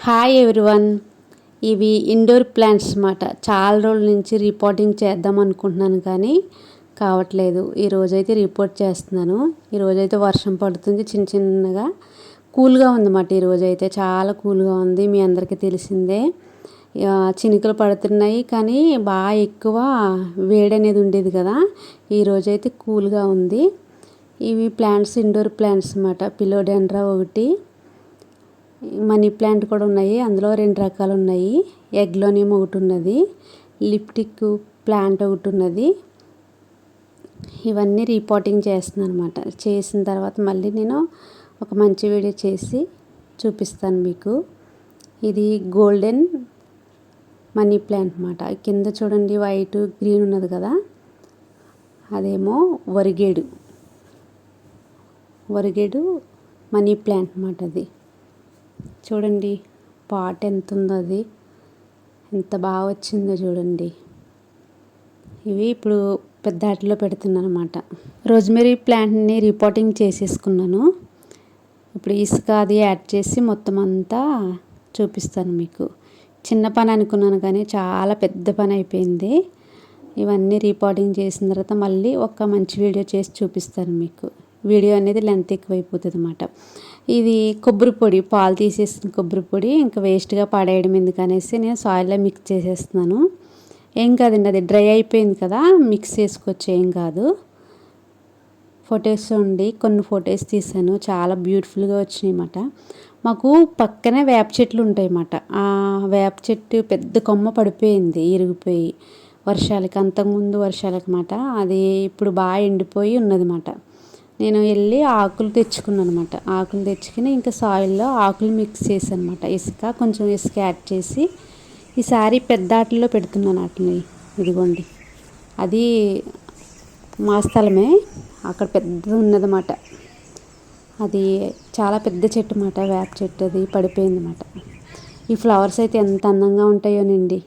Hi everyone. ఇవి indoor plants అన్నమాట. చాలా రోజుల నుంచి రిపోర్టింగ్ చేద్దాం అనుకుంటున్నాను కానీ కావట్లేదు. ఈరోజైతే రిపోర్ట్ చేస్తున్నాను. ఈరోజైతే వర్షం పడుతుంది చిన్న చిన్నగా. కూల్గా ఉందన్నమాట. ఈరోజైతే చాలా కూల్గా ఉంది. మీ అందరికీ తెలిసిందే. చినుకులు పడుతున్నాయి కానీ బాగా ఎక్కువ వేడి అనేది ఉండేది కదా. ఈరోజైతే కూల్గా ఉంది. ఇవి ప్లాంట్స్ ఇండోర్ ప్లాంట్స్ అన్నమాట. పిలోడెండ్రా ఒకటి, మనీ ప్లాంట్ కూడా ఉన్నాయి. అందులో 2 రకాలు ఉన్నాయి. ఎగ్లోనియం ఒకటి ఉన్నది, లిప్టిక్ ప్లాంట్ ఒకటి ఉన్నది. ఇవన్నీ రిపోర్టింగ్ చేస్తున్నాను అనమాట. చేసిన తర్వాత మళ్ళీ నేను ఒక మంచి వీడియో చేసి చూపిస్తాను మీకు. ఇది గోల్డెన్ మనీ ప్లాంట్ అన్నమాట. కింద చూడండి వైట్ గ్రీన్ ఉన్నది కదా, అదేమో వరిగేడు మనీ ప్లాంట్ అన్నమాట. అది చూడండి పాట్ ఎంత ఉందో, అది ఎంత బాగా వచ్చిందో చూడండి. ఇవి ఇప్పుడు పెద్ద ఆటలో పెడుతున్నాను అనమాట. రోజ్మెరీ ప్లాంట్ని రిపోర్టింగ్ చేసేసుకున్నాను. ఇప్పుడు ఇసుక అది యాడ్ చేసి మొత్తం అంతా చూపిస్తాను మీకు. చిన్న పని అనుకున్నాను కానీ చాలా పెద్ద పని అయిపోయింది. ఇవన్నీ రిపోర్టింగ్ చేసిన తర్వాత మళ్ళీ ఒక మంచి వీడియో చేసి చూపిస్తాను మీకు. వీడియో అనేది లెంత్ ఎక్కువైపోతుంది అన్నమాట. ఇది కొబ్బరి పొడి, పాలు తీసేసిన కొబ్బరి పొడి ఇంకా వేస్ట్గా పడేయడం ఎందుకనేసి నేను సాయిల్లో మిక్స్ చేసేస్తున్నాను. ఏం కాదండి, అది డ్రై అయిపోయింది కదా, మిక్స్ చేసుకోవచ్చు, ఏం కాదు. ఫొటోస్ ఉండి కొన్ని ఫొటోస్ తీసాను, చాలా బ్యూటిఫుల్గా వచ్చినాయి అన్నమాట. మాకు పక్కనే వేప చెట్లు ఉంటాయి అన్నమాట. ఆ వేప చెట్టు పెద్ద కొమ్మ పడిపోయింది, ఇరిగిపోయి వర్షాలకి, అంతకుముందు వర్షాలకి అన్నమాట. అది ఇప్పుడు బాగా ఎండిపోయి ఉన్నదన్నమాట. నేను వెళ్ళి ఆకులు తెచ్చుకున్నాను అనమాట. ఆకులు తెచ్చుకుని ఇంకా సాయిల్లో ఆకులు మిక్స్ చేశాను అనమాట. కొంచెం ఇసుక యాడ్ చేసి ఈసారి పెద్ద ఆటల్లో పెడుతున్నాను వాటిని. ఇదిగోండి, అది మా స్థలమే, అక్కడ పెద్దది ఉన్నదన్నమాట. అది చాలా పెద్ద చెట్టు అన్నమాట, వేప చెట్టు. అది పడిపోయింది అన్నమాట. ఈ ఫ్లవర్స్ అయితే ఎంత అందంగా ఉంటాయోనండి.